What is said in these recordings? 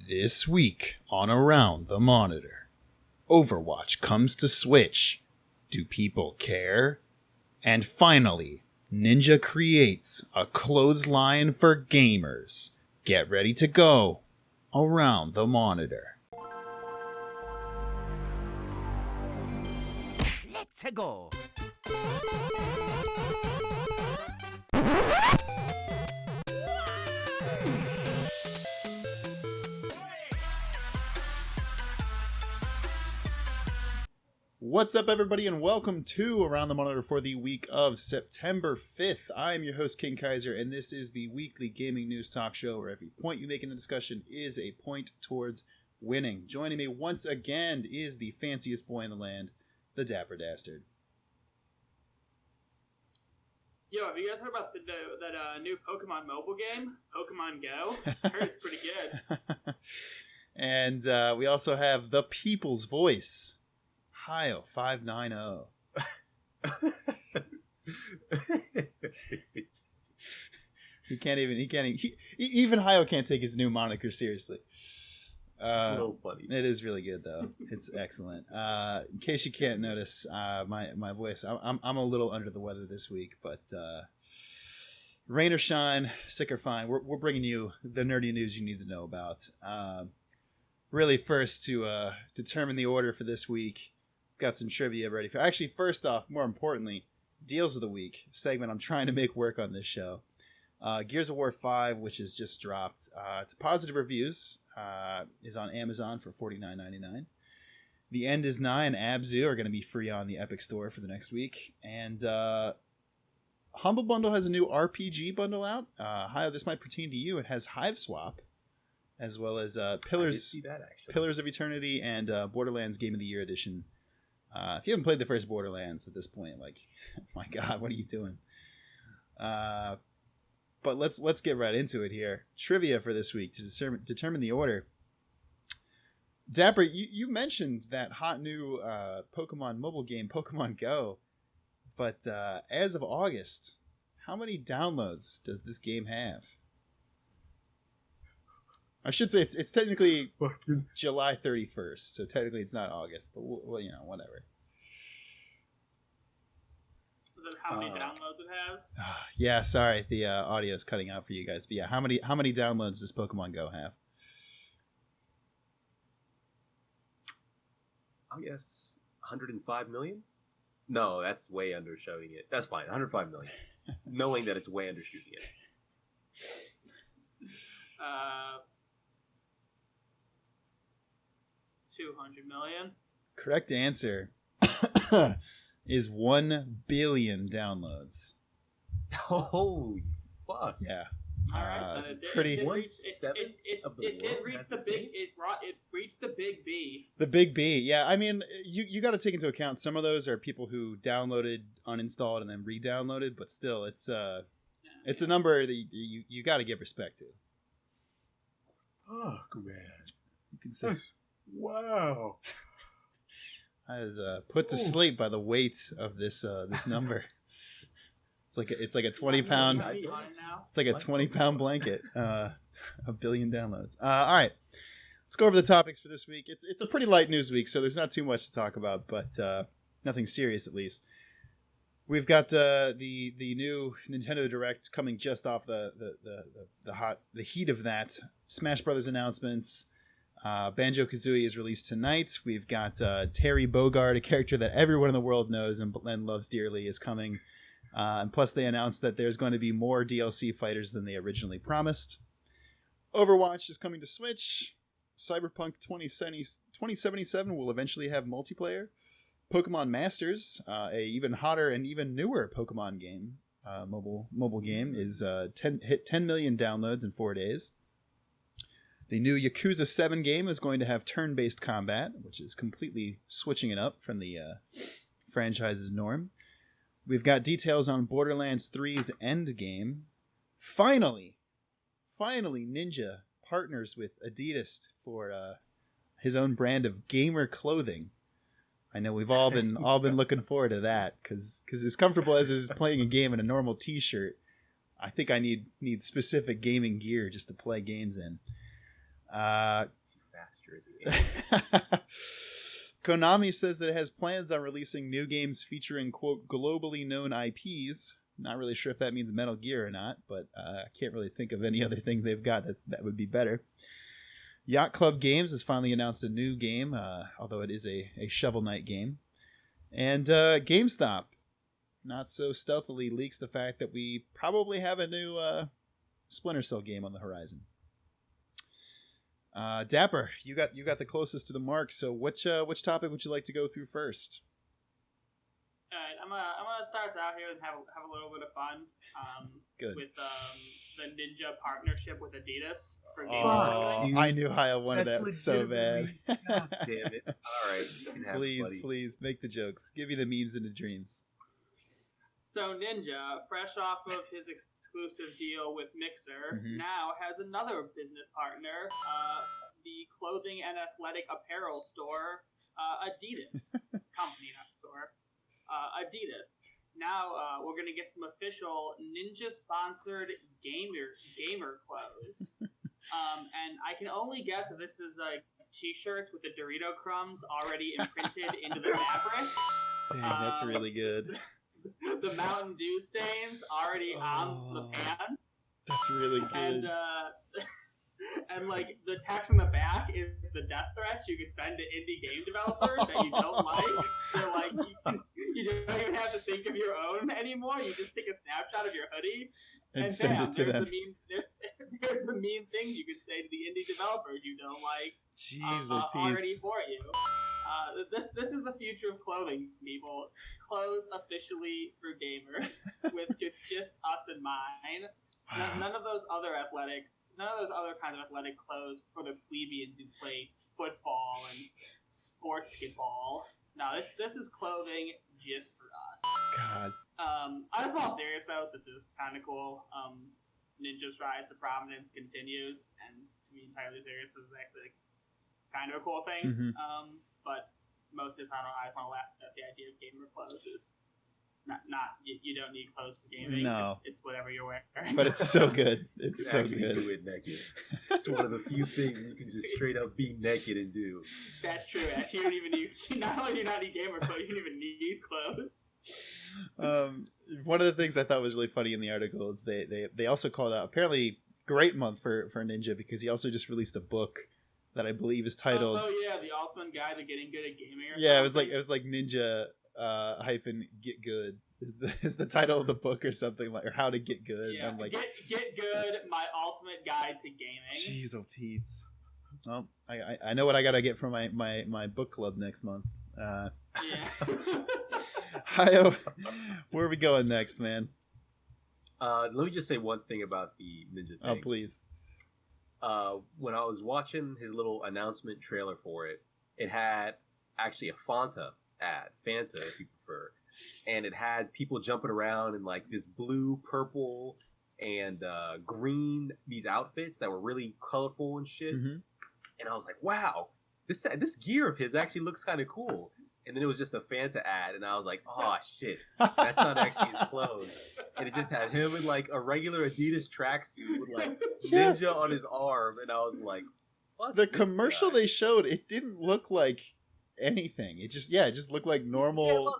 This week on Around the Monitor, Overwatch comes to Switch. Do people care? And finally, Ninja creates a clothesline for gamers. Get ready to go Around the Monitor. Let's go. What's up, everybody, and welcome to Around the Monitor for the week of September 5th. I'm your host, King Kaiser, and this is the weekly gaming news talk show where every point you make in the discussion is a point towards winning. Joining me once again is the fanciest boy in the land, the Dapper Dastard. Yo, have you guys heard about that new Pokemon mobile game, Pokemon Go? I heard it's pretty good. And we also have the people's voice, Hio 590. Even Hio can't take his new moniker seriously. It's a little funny. It is really good, though. It's excellent. In case you can't notice my voice, I'm a little under the weather this week, but rain or shine, sick or fine, we're bringing you the nerdy news you need to know about. Really, first to determine the order for this week, got some trivia ready for. Actually, first off, more importantly, deals of the week segment I'm trying to make work on this show. Gears of War 5, which has just dropped to positive reviews, is on Amazon for $49.99. The End is Nigh and Abzu are going to be free on the Epic Store for the next week. And Humble Bundle has a new RPG bundle out. Hio, this might pertain to you. It has Hive Swap, as well as Pillars of Eternity and Borderlands Game of the Year Edition. If you haven't played the first Borderlands at this point, like, oh my God, what are you doing? But let's get right into it here. Trivia for this week to determine the order. Dapper, you mentioned that hot new Pokemon mobile game, Pokemon Go. But as of August, how many downloads does this game have? I should say it's technically July 31st, so technically it's not August, but well, whatever. How many downloads it has? Yeah, sorry, the audio is cutting out for you guys. But yeah, how many downloads does Pokemon Go have? I guess 105 million? No, that's way undershooting it. That's fine, 105 million. Knowing that it's way undershooting it. 200 million. Correct answer is 1 billion downloads. Holy fuck! Yeah, all right. It's pretty. It reached the big B. The big B. Yeah, I mean, you got to take into account some of those are people who downloaded, uninstalled, and then re-downloaded. But still, it's a number that you got to give respect to. Oh man, you can say. Wow. I was put to sleep by the weight of this number. It's like a 20-pound. It's like a 20-pound blanket. A billion downloads. All right, let's go over the topics for this week. It's a pretty light news week, so there's not too much to talk about, but nothing serious at least. We've got the new Nintendo Direct coming just off the heat of that. Smash Brothers announcements. Banjo-Kazooie is released tonight. We've got Terry Bogard, a character that everyone in the world knows and loves dearly, is coming. And plus, they announced that there's going to be more DLC fighters than they originally promised. Overwatch is coming to Switch. Cyberpunk 2077 will eventually have multiplayer. Pokemon Masters, a even hotter and even newer Pokemon game, mobile game, is hit 10 million downloads in 4 days. The new Yakuza 7 game is going to have turn-based combat, which is completely switching it up from the franchise's norm. We've got details on Borderlands 3's endgame. Finally, Ninja partners with Adidas for his own brand of gamer clothing. I know we've all been looking forward to that because as comfortable as is playing a game in a normal T-shirt, I think I need specific gaming gear just to play games in. Too fast, Jersey. Konami says that it has plans on releasing new games featuring, quote, globally known IPs. Not really sure if that means Metal Gear or not, but I can't really think of any other thing they've got that would be better. Yacht Club Games has finally announced a new game, although it is a Shovel Knight game. And GameStop, not so stealthily, leaks the fact that we probably have a new Splinter Cell game on the horizon. Dapper, you got the closest to the mark. So which topic would you like to go through first? All right, I'm gonna start us out here and have a little bit of fun. Good. With the Ninja partnership with Adidas for game Oh, I knew Haya wanted that so bad. God damn it! All right, you can have it, buddy. Please make the jokes. Give me the memes and the dreams. So Ninja, fresh off of his exclusive deal with Mixer, now has another business partner, the clothing and athletic apparel store, Adidas. Company, not store. Adidas. Now we're going to get some official Ninja-sponsored gamer clothes. And I can only guess that this is like T-shirts with the Dorito crumbs already imprinted into the fabric. Dang, that's really good. The Mountain Dew stains already on the pan. That's really good. And like the text on the back is the death threats you can send to indie game developers that you don't like. So like you don't even have to think of your own anymore. You just take a snapshot of your hoodie and send it to them. There's the mean things you could say to the indie developers you don't like. Jeez, already for you. This is the future of clothing, people. Clothes officially for gamers with just us in mind. None of those other kinds of athletic clothes for the plebeians who play football and sportsball. No, this is clothing just for us. God. On a small serious note, this is kind of cool. Ninja's rise to prominence continues, and to be entirely serious, this is actually kind of a cool thing. But most of the time, I just want to laugh at the idea of gamer clothes is not you don't need clothes for gaming. No, it's whatever you're wearing. But it's so good. It's so good. Do it naked. It's one of the few things you can just straight up be naked and do. That's true. Actually, you don't even need. Not only do you not need gamer clothes, you don't even need clothes. One of the things I thought was really funny in the article is they also called out apparently great month for Ninja because he also just released a book that I believe is titled. Oh yeah, the Ultimate Guide to Getting Good at Gaming. Yeah, something. it was like Ninja hyphen get good is the title of the book or something like, or how to get good. Yeah, I'm like, get good, my ultimate guide to gaming. Jeez, oh Pete's. Well, I know what I gotta get for my book club next month. Yeah. Hayo, where are we going next, man? Let me just say one thing about the Ninja thing. Oh, please. When I was watching his little announcement trailer for it, it had actually a Fanta ad, Fanta if you prefer, and it had people jumping around in like this blue, purple, and green, these outfits that were really colorful and shit. And I was like, wow, this gear of his actually looks kind of cool. And then it was just a Fanta ad, and I was like, oh shit, that's not actually his clothes. And it just had him in like a regular Adidas tracksuit with like Ninja on his arm, and I was like, what? The commercial they showed, it didn't look like anything. It just looked like normal.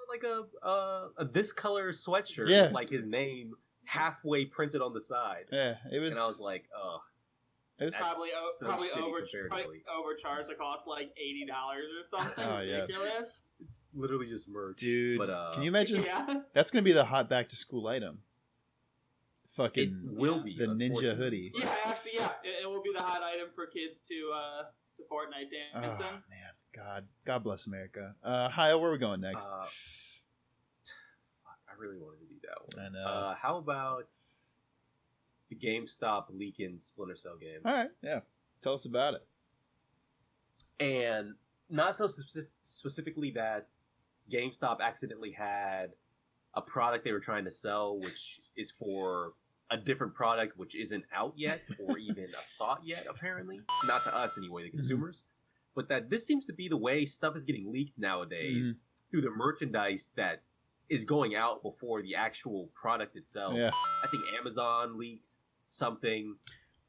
Like a this color sweatshirt with like his name halfway printed on the side. Yeah, it was. And I was like, oh. It was probably overcharged. It cost like $80 or something. Oh, yeah. Ridiculous. It's literally just merch, dude. But, can you imagine? Yeah. That's gonna be the hot back to school item. Fucking, it will be the Ninja hoodie. Yeah, actually, it will be the hot item for kids to Fortnite dancing. Oh man, God bless America. Hayo, where are we going next? I really wanted to do that one. I know. How about the GameStop leaking Splinter Cell game? All right, yeah. Tell us about it. And not so specifically that GameStop accidentally had a product they were trying to sell, which is for a different product which isn't out yet or even a thought yet, apparently. Not to us anyway, the consumers. But that this seems to be the way stuff is getting leaked nowadays through the merchandise that is going out before the actual product itself. Yeah. I think Amazon leaked something.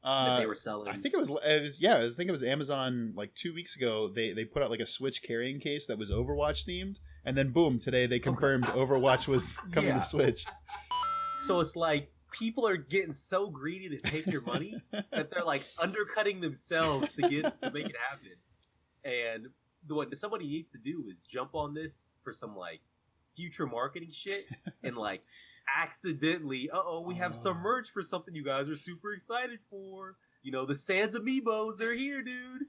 that they were selling. I think it was I think it was Amazon like 2 weeks ago. They put out like a Switch carrying case that was Overwatch themed, and then boom, today they confirmed Overwatch was coming to Switch. So it's like people are getting so greedy to take your money that they're like undercutting themselves to make it happen. And what somebody needs to do is jump on this for some like future marketing shit and like accidentally, we have some merch for something you guys are super excited for. You know, the Sans Amiibos, they're here, dude.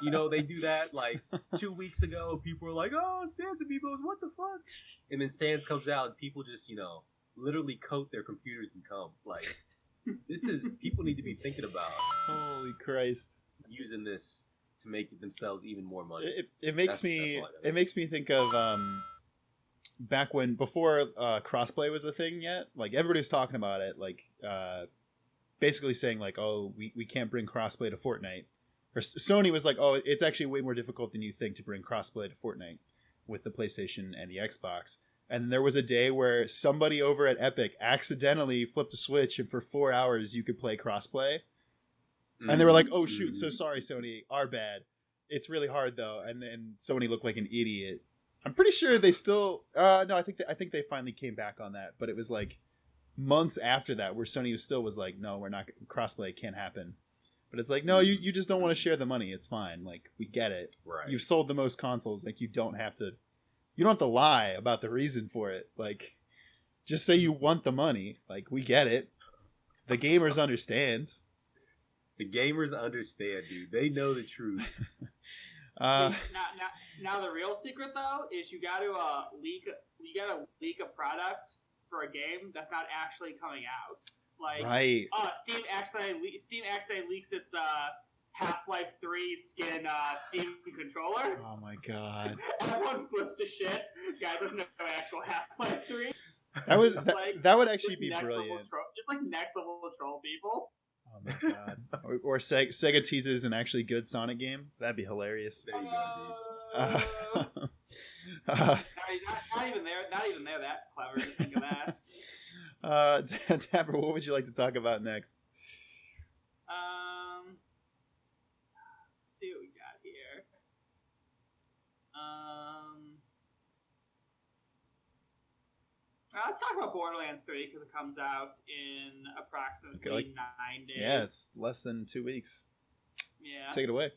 You know, they do that like 2 weeks ago. People were like, oh, Sans Amiibos, what the fuck? And then Sans comes out and people just, you know, literally coat their computers in cum. Like, people need to be thinking about Holy Christ. using this to make themselves even more money. It makes me think of back before crossplay was a thing yet. Like everybody was talking about it, like basically saying like, oh, we can't bring crossplay to Fortnite. Or Sony was like, oh, it's actually way more difficult than you think to bring crossplay to Fortnite with the PlayStation and the Xbox. And there was a day where somebody over at Epic accidentally flipped a switch, and for 4 hours you could play crossplay. And they were like, oh shoot, so sorry Sony, our bad. It's really hard though. And then Sony looked like an idiot. I'm pretty sure they still no, I think they finally came back on that, but it was like months after that where Sony was like, no, we're not, crossplay can't happen. But it's like, no, you just don't want to share the money. It's fine. Like, we get it. Right. You've sold the most consoles. Like, you don't have to lie about the reason for it. Like, just say you want the money. Like, we get it. The gamers understand. The gamers understand, dude. They know the truth. Now the real secret though is you got to leak a product for a game that's not actually coming out. Like, right. Steam accidentally leaks its Half-Life 3 skin Steam controller. Oh my god. Everyone flips the shit. Guys, there's no actual Half-Life 3. That would actually be brilliant. Just like next level troll people. Oh my god. Or Sega teases an actually good Sonic game. That'd be hilarious. There you go, dude. Not even there that clever to think of that. Tapper, what would you like to talk about next? Let's see what we got here. Let's talk about Borderlands 3 because it comes out in approximately 9 days. Yeah, it's less than 2 weeks. Yeah. Take it away.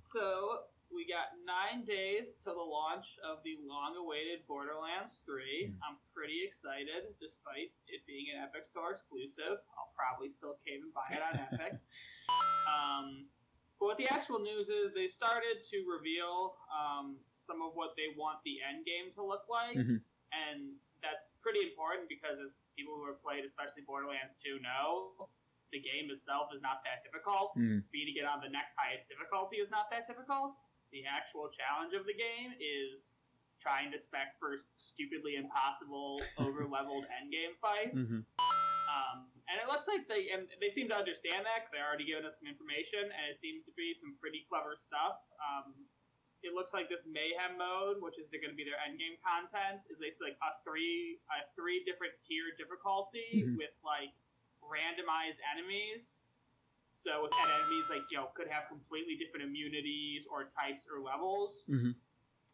So, we got 9 days to the launch of the long-awaited Borderlands 3. I'm pretty excited, despite it being an Epic Store exclusive. I'll probably still cave and buy it on Epic. But what the actual news is, they started to reveal some of what they want the endgame to look like. Mm-hmm. And that's pretty important because as people who have played, especially Borderlands 2, know, the game itself is not that difficult. For you to get on the next highest difficulty is not that difficult. The actual challenge of the game is trying to spec for stupidly impossible, over-leveled endgame fights. Mm-hmm. And it looks like they seem to understand that because they're already giving us some information, and it seems to be some pretty clever stuff. It looks like this mayhem mode, which is going to be their endgame content, is basically like a three different tier difficulty with like randomized enemies. So with enemies like could have completely different immunities or types or levels. Mm-hmm.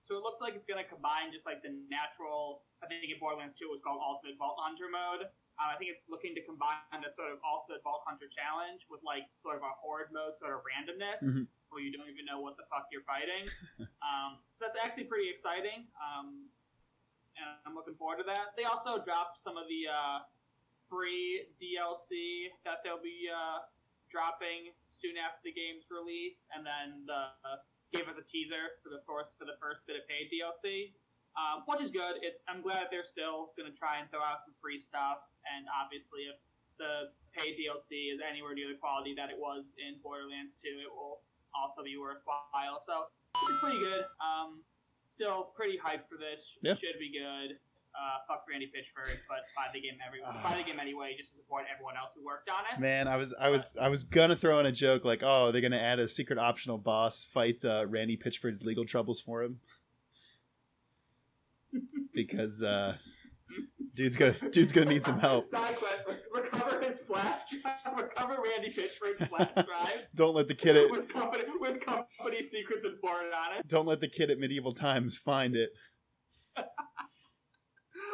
So it looks like it's going to combine just like the natural. I think in Borderlands 2 it was called Ultimate Vault Hunter mode. I think it's looking to combine the sort of Ultimate Vault Hunter challenge with like sort of a horde mode sort of randomness. Mm-hmm. Where you don't even know what the fuck you're fighting. So that's actually pretty exciting. And I'm looking forward to that. They also dropped some of the free DLC that they'll be dropping soon after the game's release, and then gave us a teaser for the first bit of paid DLC, which is good. I'm glad that they're still going to try and throw out some free stuff, and obviously if the paid DLC is anywhere near the quality that it was in Borderlands 2, it will also be worthwhile. So it's pretty good. Still pretty hyped for this. Yeah. Should be good. Fuck Randy Pitchford, but buy the game anyway, just to support everyone else who worked on it. Man, I was gonna throw in a joke like, oh, they're gonna add a secret optional boss fight Randy Pitchford's legal troubles for him because dude's gonna need some help. Side quest: recover his his flash drive. Recover Randy Pitchford's flash drive. Don't let the kid at with company secrets imported on it. Don't let the kid at Medieval Times find it.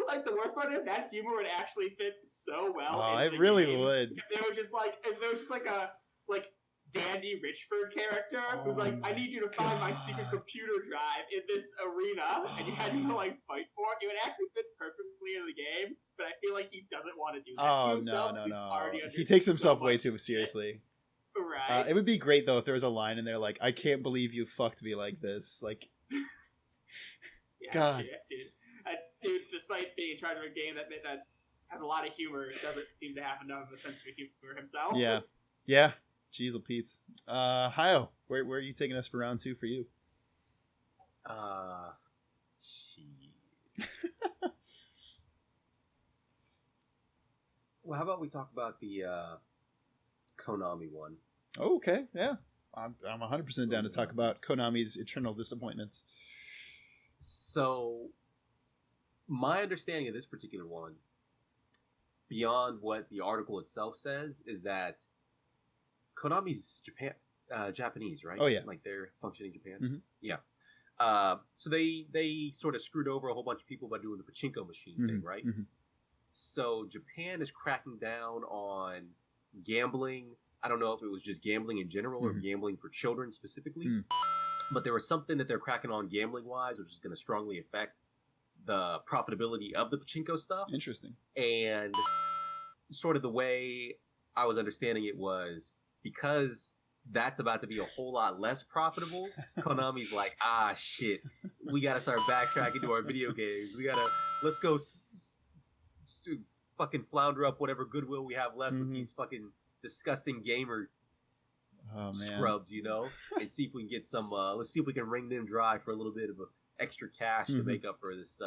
Like, the worst part is that humor would actually fit so well. Oh, in it the really game. would. If there was just like a Dandy Richford character who's like, I need you to find my secret computer drive in this arena, and you had to like fight for it. It would actually fit perfectly in the game, but I feel like he doesn't want to do that to himself. No. He takes himself way too seriously. Right. It would be great though if there was a line in there like, "I can't believe you fucked me like this." Like, yeah, God, shit, dude, despite being in charge of a game that has a lot of humor, doesn't seem to have enough of a sense of humor himself. Yeah. Jeez, Pete's. Hio, where are you taking us for round 2 for you? Well, how about we talk about the Konami one? Oh, okay, yeah. I'm 100% down to talk about Konami's eternal disappointments. So, my understanding of this particular one, beyond what the article itself says, is that Konami's Japanese, right? Oh, yeah. Like, they're functioning Japan? Mm-hmm. Yeah. So they sort of screwed over a whole bunch of people by doing the pachinko machine thing, right? Mm-hmm. So Japan is cracking down on gambling. I don't know if it was just gambling in general or gambling for children specifically. But there was something that they're cracking on gambling-wise, which is going to strongly affect the profitability of the pachinko stuff. Interesting. And sort of the way I was understanding it was, because that's about to be a whole lot less profitable, Konami's like, shit, we gotta start backtracking to our video games. Let's go fucking flounder up whatever goodwill we have left with these fucking disgusting gamer scrubs, and see if we can get some, let's see if we can wring them dry for a little bit of extra cash to make up for this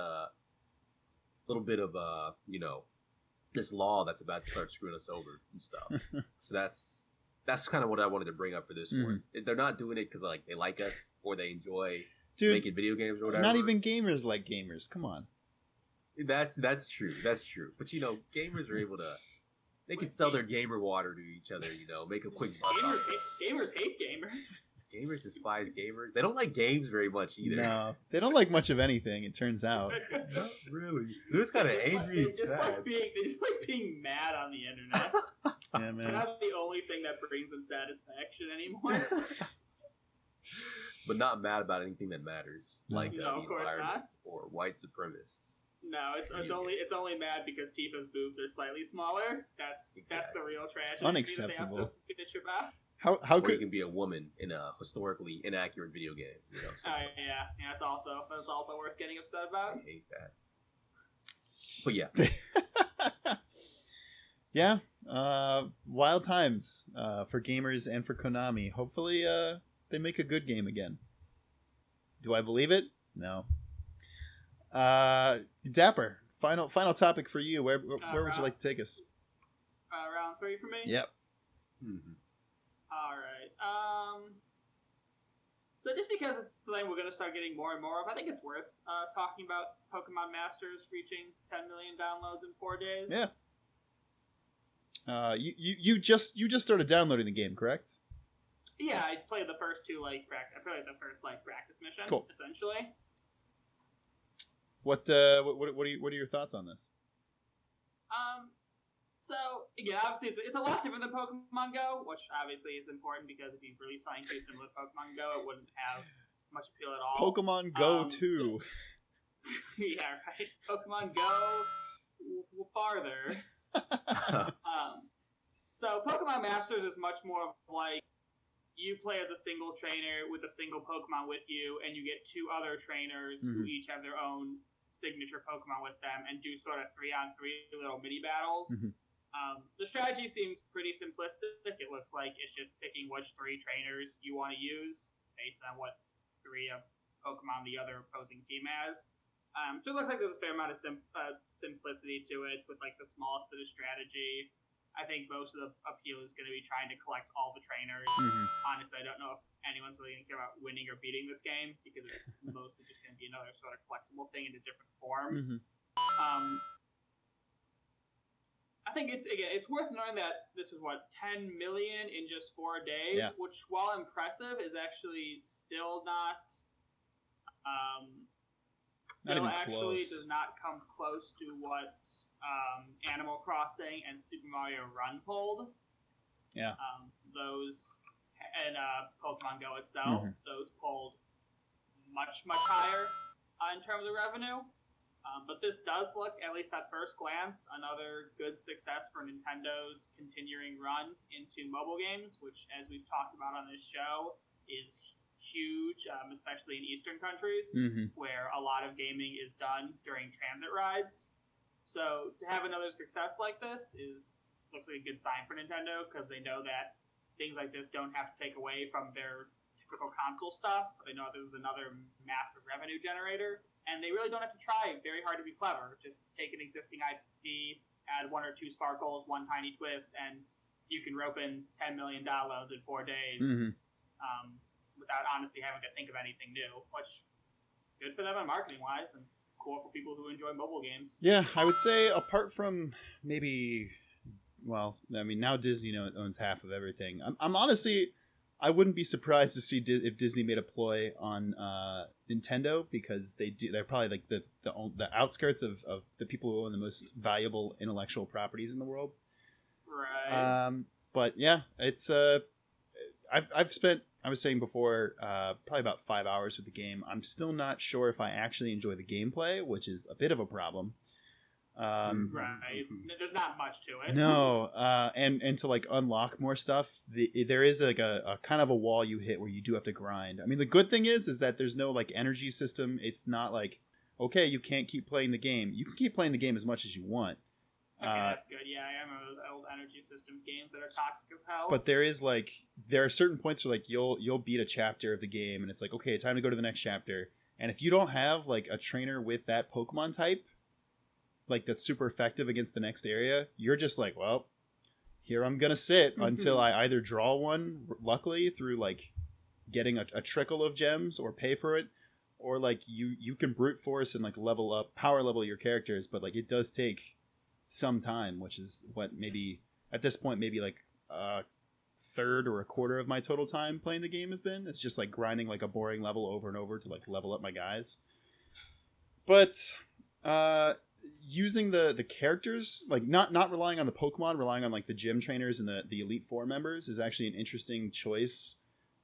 little bit of, this law that's about to start screwing us over and stuff. So that's kind of what I wanted to bring up for this one. They're not doing it because they like us or they enjoy making video games or whatever. Not even gamers like gamers. Come on. That's true. That's true. But gamers are able to. They can sell their gamer water to each other. Make a quick buck. Gamers hate gamers. Gamers despise gamers. They don't like games very much either. No, they don't like much of anything. It turns out. Not really. They're just kind of angry and sad. They just like being mad on the internet. Yeah, man. That's the only thing that brings them satisfaction anymore. But not mad about anything that matters, like the of course environment not. or white supremacists. No, it's only mad because Tifa's boobs are slightly smaller. That's the real tragedy. Unacceptable. That they have to bitch about. How or could you can be a woman in a historically inaccurate video game? Yeah, that's also worth getting upset about. I hate that. But yeah. Yeah. Wild times for gamers and for Konami. Hopefully they make a good game again. Do I believe it? No. Dapper, final topic for you. Where would you like to take us? Round 3 for me? Yep. Mm-hmm. All right. So just because it's something we're going to start getting more and more of, I think it's worth talking about Pokemon Masters reaching 10 million downloads in 4 days. Yeah. You just started downloading the game, correct? Yeah, I played the first 2 practice mission. Cool. Essentially. What are your thoughts on this? So again, obviously it's a lot different than Pokemon Go, which obviously is important because if you release something too similar to Pokemon Go, it wouldn't have much appeal at all. Pokemon Go 2. Yeah, right. Pokemon Go farther. So Pokemon Masters is much more of like you play as a single trainer with a single Pokemon with you, and you get 2 other trainers who each have their own signature Pokemon with them and do sort of 3-on-3 little mini battles. The strategy seems pretty simplistic. It looks like it's just picking which 3 trainers you want to use based on what 3 Pokemon the other opposing team has. So it looks like there's a fair amount of simplicity to it with like the smallest bit of strategy. I think most of the appeal is going to be trying to collect all the trainers. Honestly, I don't know if anyone's really going to care about winning or beating this game because it's mostly just going to be another sort of collectible thing in a different form. I think it's worth knowing that this was 10 million in just 4 days, Yeah. which while impressive is actually still not even actually close. does not come close to what Animal Crossing and Super Mario Run pulled. Yeah. Those and Pokemon Go itself, those pulled much higher in terms of revenue. But this does look, at least at first glance, another good success for Nintendo's continuing run into mobile games, which, as we've talked about on this show, is huge, especially in Eastern countries, where a lot of gaming is done during transit rides. So to have another success like this looks like a good sign for Nintendo, because they know that things like this don't have to take away from their typical console stuff. They know this is another massive revenue generator, and they really don't have to try very hard to be clever. Just take an existing IP, add 1 or 2 sparkles, one tiny twist, and you can rope in $10 million in 4 days without honestly having to think of anything new, which good for them on marketing-wise, and cool for people who enjoy mobile games. Yeah, I would say apart from maybe, well, I mean, now Disney owns half of everything. I'm honestly, I wouldn't be surprised to see if Disney made a ploy on Nintendo, because they're probably like the outskirts of the people who own the most valuable intellectual properties in the world. Right. But yeah, it's I've spent, I was saying before, probably about 5 hours with the game. I'm still not sure if I actually enjoy the gameplay, which is a bit of a problem. Right. There's not much to it. No, and to like unlock more stuff, there is like a kind of a wall you hit where you do have to grind. I mean, the good thing is that there's no like energy system. It's not like, okay, you can't keep playing the game. You can keep playing the game as much as you want. Okay, that's good. Yeah, I remember those old energy systems games that are toxic as hell. But there are certain points where like you'll beat a chapter of the game and it's like, okay, time to go to the next chapter. And if you don't have like a trainer with that Pokemon type, like that's super effective against the next area, you're just like, well, here I'm gonna sit until I either draw one, luckily through like getting a trickle of gems, or pay for it, or like you can brute force and like power level your characters, but like it does take some time, which is what maybe at this point maybe like a third or a quarter of my total time playing the game has been. It's just like grinding like a boring level over and over to like level up my guys. But using the characters, like not relying on the Pokemon, relying on like the gym trainers and the Elite Four members is actually an interesting choice.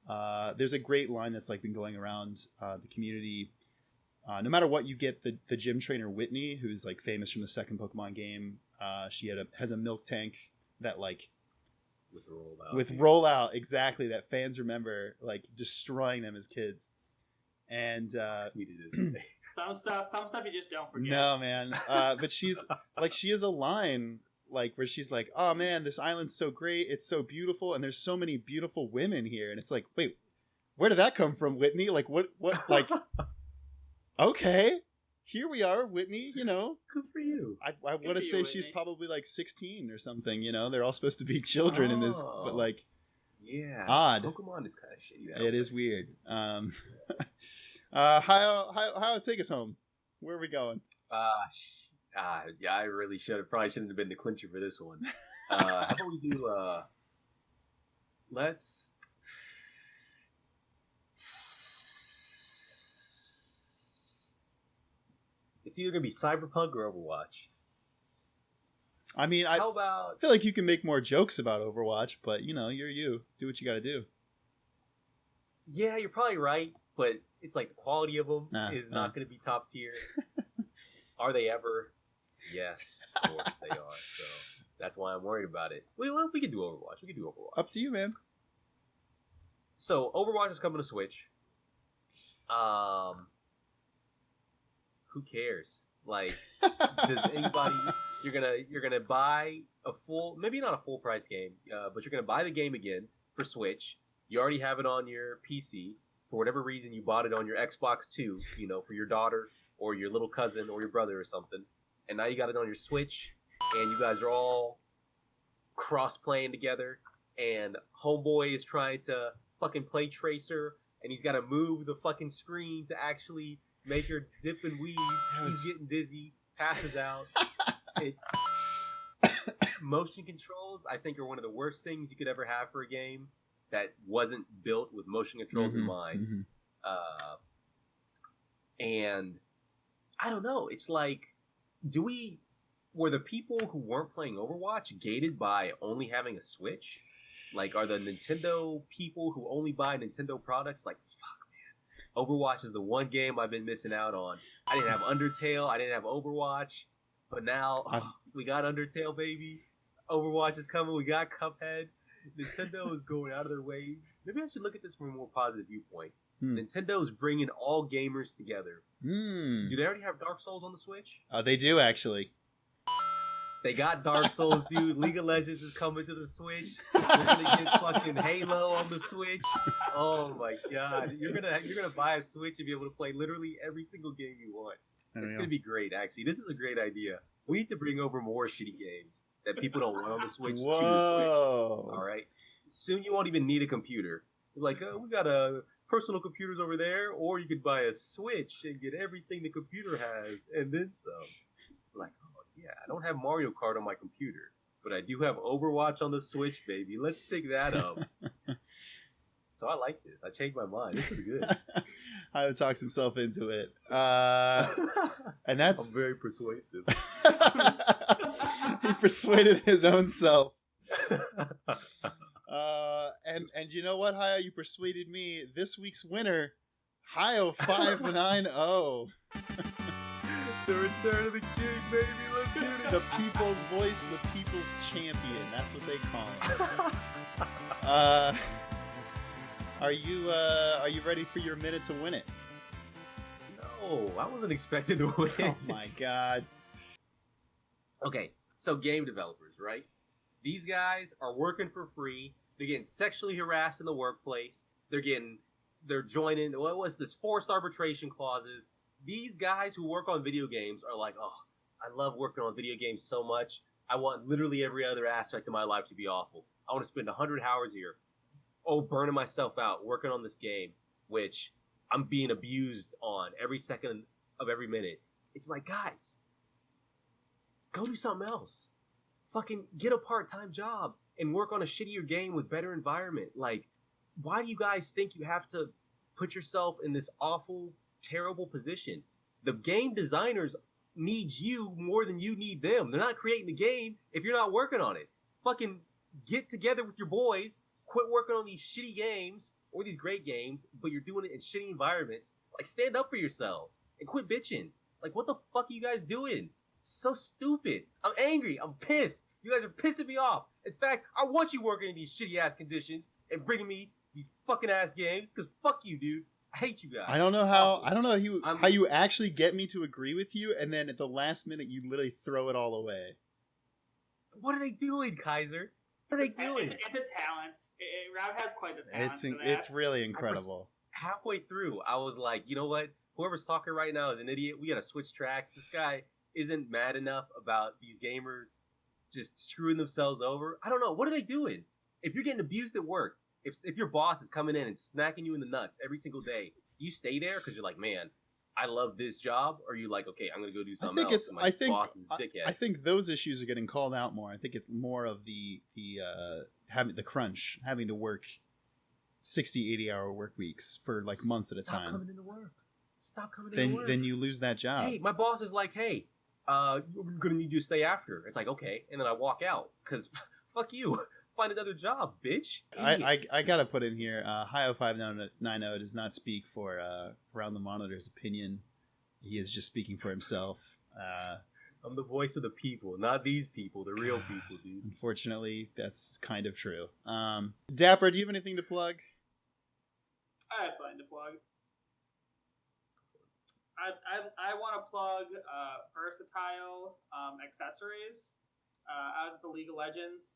There's a great line that's like been going around the community. No matter what, you get the gym trainer Whitney, who's like famous from the second Pokemon game. She has a milk tank that like with rollout, exactly, that fans remember like destroying them as kids. And sweet it is. Some stuff you just don't forget. No, man. But she's like, she has a line like where she's like, "Oh man, this island's so great. It's so beautiful, and there's so many beautiful women here." And it's like, wait, where did that come from, Whitney? Like, what? Like, okay, here we are, Whitney. You know, good for you. I want to say she's probably like 16 or something. You know, they're all supposed to be children in this, but like, yeah, odd. Pokemon is kind of shitty. It is weird. How take us home? Where are we going? Yeah, I really probably shouldn't have been the clincher for this one. How about we do let's it's either gonna be Cyberpunk or Overwatch. I mean, I feel like you can make more jokes about Overwatch, but you know, you do what you gotta do. Yeah, you're probably right, but it's like the quality of them is not going to be top tier. Are they ever? Yes, of course they are. So that's why I'm worried about it. Well, we can do Overwatch. Up to you, man. So Overwatch is coming to Switch. Who cares? Like, does anybody? You're gonna buy a full, maybe not a full price game, but you're gonna buy the game again for Switch. You already have it on your PC. For whatever reason, you bought it on your Xbox 2, you know, for your daughter or your little cousin or your brother or something. And now you got it on your Switch, and you guys are all cross-playing together, and Homeboy is trying to fucking play Tracer, and he's got to move the fucking screen to actually make her dip and weave. He's getting dizzy, passes out. It's motion controls, I think, are one of the worst things you could ever have for a game that wasn't built with motion controls in mind. And I don't know. It's like, were the people who weren't playing Overwatch gated by only having a Switch? Like, are the Nintendo people who only buy Nintendo products like, fuck, man, Overwatch is the one game I've been missing out on. I didn't have Undertale, I didn't have Overwatch, but now we got Undertale, baby. Overwatch is coming, we got Cuphead. Nintendo is going out of their way. Maybe I should look at this from a more positive viewpoint. Nintendo's bringing all gamers together. Do they already have Dark Souls on the Switch? They do, actually. They got Dark Souls, dude. League of Legends is coming to the Switch. We're gonna get fucking Halo on the Switch. Oh my god, you're gonna buy a Switch and be able to play literally every single game you want. It's gonna be great. Actually, this is a great idea. We need to bring over more shitty games that people don't want on the Switch to the Switch. All right. Soon you won't even need a computer. Like, we got personal computers over there, or you could buy a Switch and get everything the computer has, and then some. Like, oh yeah, I don't have Mario Kart on my computer, but I do have Overwatch on the Switch, baby. Let's pick that up. So I like this. I changed my mind. This is good. Io talks himself into it. And that's... I'm very persuasive. He persuaded his own self. And you know what, Hio? You persuaded me. This week's winner, Hio 590. The return of the king, baby. Let's get it. The people's voice, the people's champion. That's what they call him. Are you ready for your minute to win it? No, I wasn't expecting to win. Oh my god. Okay, so game developers, right? These guys are working for free. They're getting sexually harassed in the workplace. They're joining, what was this, forced arbitration clauses. These guys who work on video games are like, oh, I love working on video games so much. I want literally every other aspect of my life to be awful. I want to spend 100 hours here. Oh, burning myself out, working on this game, which I'm being abused on every second of every minute. It's like, guys, go do something else. Fucking get a part-time job and work on a shittier game with better environment. Like, why do you guys think you have to put yourself in this awful, terrible position? The game designers need you more than you need them. They're not creating the game if you're not working on it. Fucking get together with your boys, quit working on these shitty games or these great games, but you're doing it in shitty environments. Like, stand up for yourselves and quit bitching. Like, what the fuck are you guys doing? So stupid. I'm angry. I'm pissed. You guys are pissing me off. In fact, I want you working in these shitty ass conditions and bringing me these fucking ass games, because fuck you, dude. I hate you guys. I don't know how you actually get me to agree with you, and then at the last minute you literally throw it all away. What are they doing, Kaiser? What are they doing? It's a talent. Rob has quite the talent. It's really incredible. Halfway through, I was like, you know what? Whoever's talking right now is an idiot. We gotta switch tracks. This guy isn't mad enough about these gamers just screwing themselves over. I don't know. What are they doing? If you're getting abused at work, if your boss is coming in and smacking you in the nuts every single day, do you stay there because you're like, man, I love this job? Or are you like, okay, I'm going to go do something else? Boss is a dickhead. I think those issues are getting called out more. I think it's more of the having the crunch, having to work 60, 80-hour work weeks for like months at a time. Stop coming into work. Stop coming into work. Then you lose that job. Hey, my boss is like, hey, we're going to need you to stay after. It's like, okay. And then I walk out because fuck you. Find another job, bitch. I gotta put in here, Hio 590 does not speak for Around the Monitor's opinion. He is just speaking for himself. I'm the voice of the people, not these people, the real people, dude. Unfortunately, that's kind of true. Dapper, do you have anything to plug? I have something to plug. I want to plug versatile accessories. I was at the League of Legends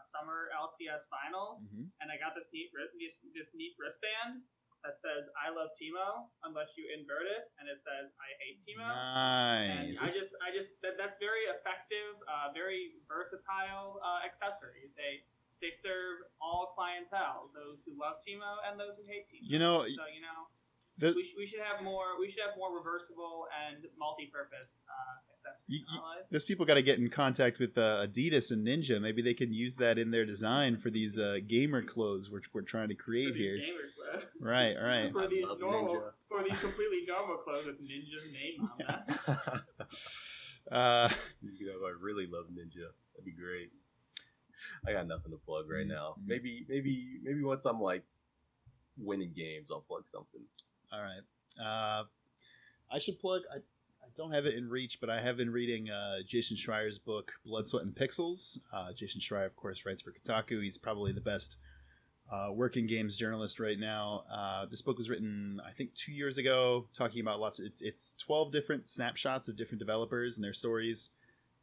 summer LCS finals, and I got this neat wristband that says "I love Teemo" unless you invert it, and it says "I hate Teemo." Nice. And that's very effective, very versatile accessories. They serve all clientele, those who love Teemo and those who hate Teemo. We should have more. We should have more reversible and multi-purpose accessories. Those people got to get in contact with Adidas and Ninja. Maybe they can use that in their design for these gamer clothes we're trying to create here. Gamer clothes. Right. For these completely normal clothes with Ninja's name on I that. really love Ninja. That'd be great. I got nothing to plug right now. Maybe once I'm like winning games, I'll plug something. All right. I should plug. I don't have it in reach, but I have been reading Jason Schreier's book, Blood, Sweat, and Pixels. Jason Schreier, of course, writes for Kotaku. He's probably the best working games journalist right now. This book was written, I think, 2 years ago, talking about it's 12 different snapshots of different developers and their stories.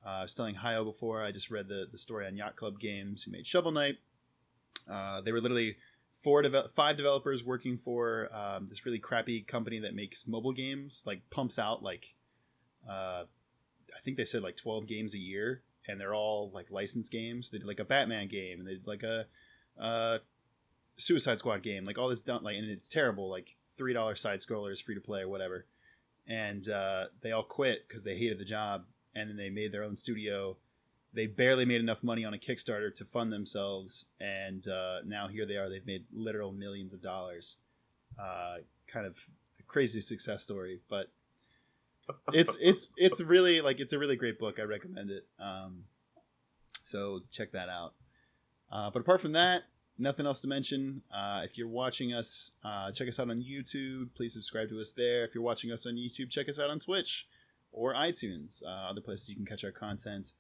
I was telling Hayo before, I just read the story on Yacht Club Games, who made Shovel Knight. They were literally 5 developers working for this really crappy company that makes mobile games, like pumps out I think they said 12 games a year, and they're all like licensed games. They did like a Batman game, and they did like a Suicide Squad game, like all this done, and it's terrible, like $3 side scrollers, free to play or whatever. And they all quit because they hated the job, and then they made their own studio. They barely made enough money on a Kickstarter to fund themselves, and now here they are. They've made literal millions of dollars. Kind of a crazy success story, but it's really it's a really great book. I recommend it. So check that out. But apart from that, nothing else to mention. If you're watching us, check us out on YouTube. Please subscribe to us there. If you're watching us on YouTube, check us out on Twitch or iTunes. Other places you can catch our content.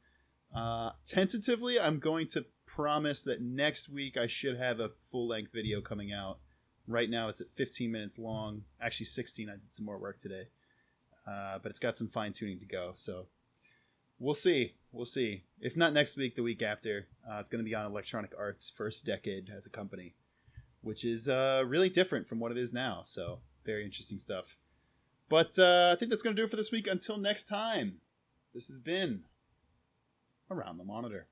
Tentatively, I'm going to promise that next week I should have a full-length video coming out. Right now it's at 15 minutes long. Actually 16. I did some more work today. But it's got some fine-tuning to go. So we'll see. If not next week, the week after. It's going to be on Electronic Arts' first decade as a company, which is really different from what it is now. So very interesting stuff. But I think that's going to do it for this week. Until next time, this has been Around the Monitor.